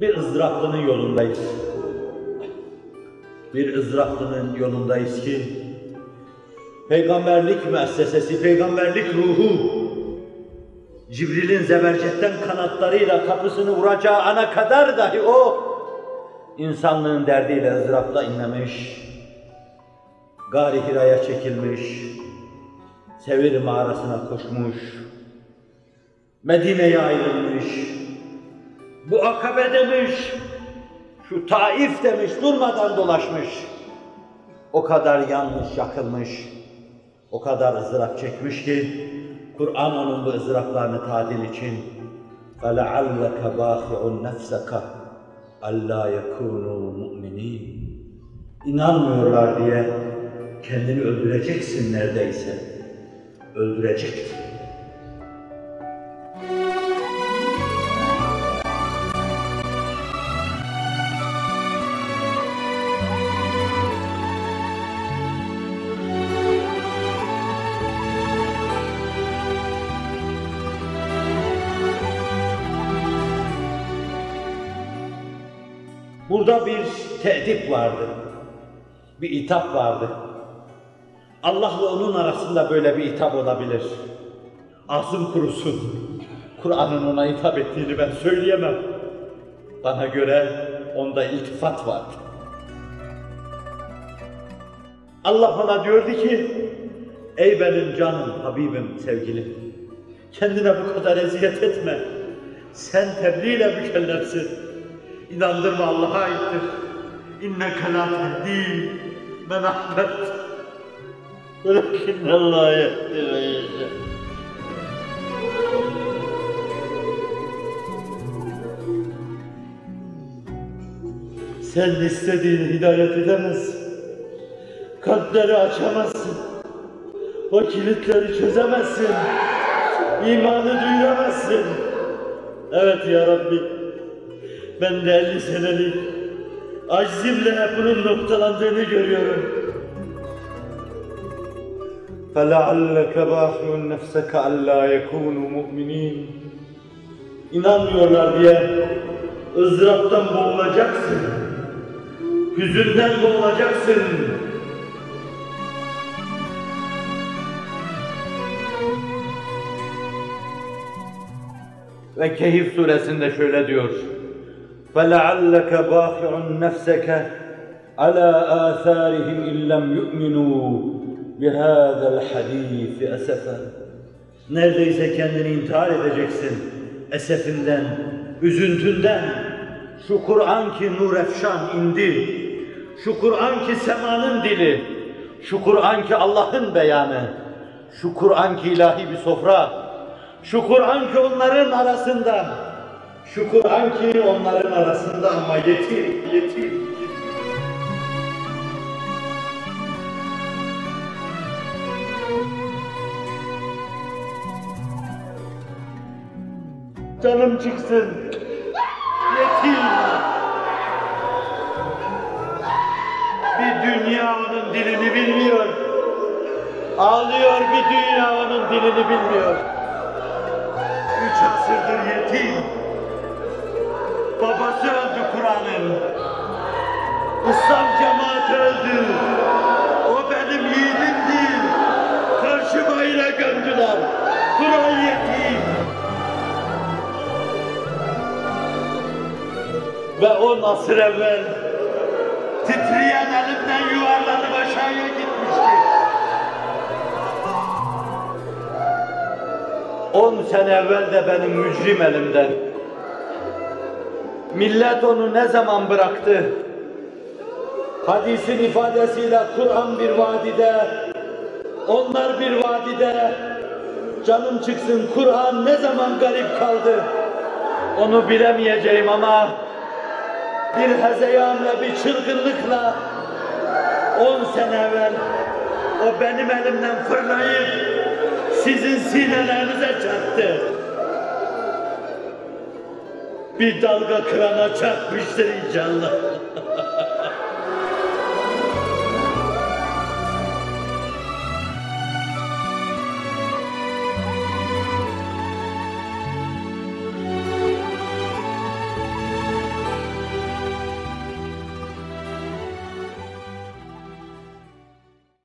Bir ızdıraplının yolundayız. Bir ızdıraplının yolundayız ki peygamberlik müessesesi, peygamberlik ruhu Cibril'in zebercetten kanatlarıyla kapısını vuracağı ana kadar dahi o insanlığın derdiyle ızdırapla inlemiş, Gâr-ı Hira'ya çekilmiş, Sevir mağarasına koşmuş, Medine'ye ayrılmış, bu Akabe demiş, şu Taif demiş, durmadan dolaşmış. O kadar yanmış, yakılmış, o kadar ızdırap çekmiş ki Kur'an onun bu ızdıraplarını tadil için فَلَعَلَّكَ بَاخِعُ نَفْسَكَ أَلَّا يَكُونُوا مُؤْمِنِينَ İnanmıyorlar diye kendini öldüreceksin neredeyse. Öldüreceksin. Burada bir te'dip vardı, bir itap vardı. Allah'la onun arasında böyle bir itap olabilir. Ağzım kurusun, Kur'an'ın ona hitap ettiğini ben söyleyemem. Bana göre onda iltifat vardı. Allah ona diyordu ki, ey benim canım, Habibim, sevgilim, kendine bu kadar eziyet etme. Sen tebliğ ile mükellefsin. İnandırma, Allah'a aittir. İnneke lâ tehdî men ahbebt. Velakinnallâhe yehdî men yeşâ. Sen istediğini hidayet edemezsin. Kalpleri açamazsın. O kilitleri çözemezsin. İmanı duyuramazsın. Evet ya Rabbi. Ben de 50 senelik aczimle bunun noktalandığını görüyorum. فَلَعَلَّكَ بَاخِعُ نَفْسَكَ أَلَّا يَكُونُوا مُؤْمِنِينَ İnanmıyorlar diye ızdıraptan boğulacaksın. Hüzünden boğulacaksın. Ve Kehf suresinde şöyle diyor: فَلَعَلَّكَ بَاخِعُ نَفْسَكَ عَلَى آثَارِهِمْ اِنْ لَمْ يُؤْمِنُوا بِهَذَا الْحَد۪يثِ أَسَفًا Neredeyse kendini intihar edeceksin esefinden, üzüntünden. Şu Kur'an ki nur efşan indi, şu Kur'an ki semanın dili, şu Kur'an ki Allah'ın beyanı, şu Kur'an ki ilahi bir sofra, şu Kur'an ki onların arasında, şu Kur'an ki onların arasında ama yetim. Canım çıksın, yetim. Bir dünya onun dilini bilmiyor. Ağlıyor, bir dünya onun dilini bilmiyor. 3 asırdır yetim. Babası öldü Kur'an'ın. İslam cemaati öldü. O benim yiğidimdi. Karşı bayrağa gömdüler. Kur'an yetim. Ve 10 asır evvel titreyen elimden yuvarlanıp aşağıya gitmişti. 10 sene evvel de benim mücrim elimden. Millet onu ne zaman bıraktı? Hadisin ifadesiyle Kur'an bir vadide, onlar bir vadide. Canım çıksın, Kur'an ne zaman garip kaldı? Onu bilemeyeceğim ama bir hezeyan ve bir çılgınlıkla 10 sene evvel o benim elimden fırlayıp sizin sinelerinize çarptı. Bir dalga kırana çarpmıştır inşallah.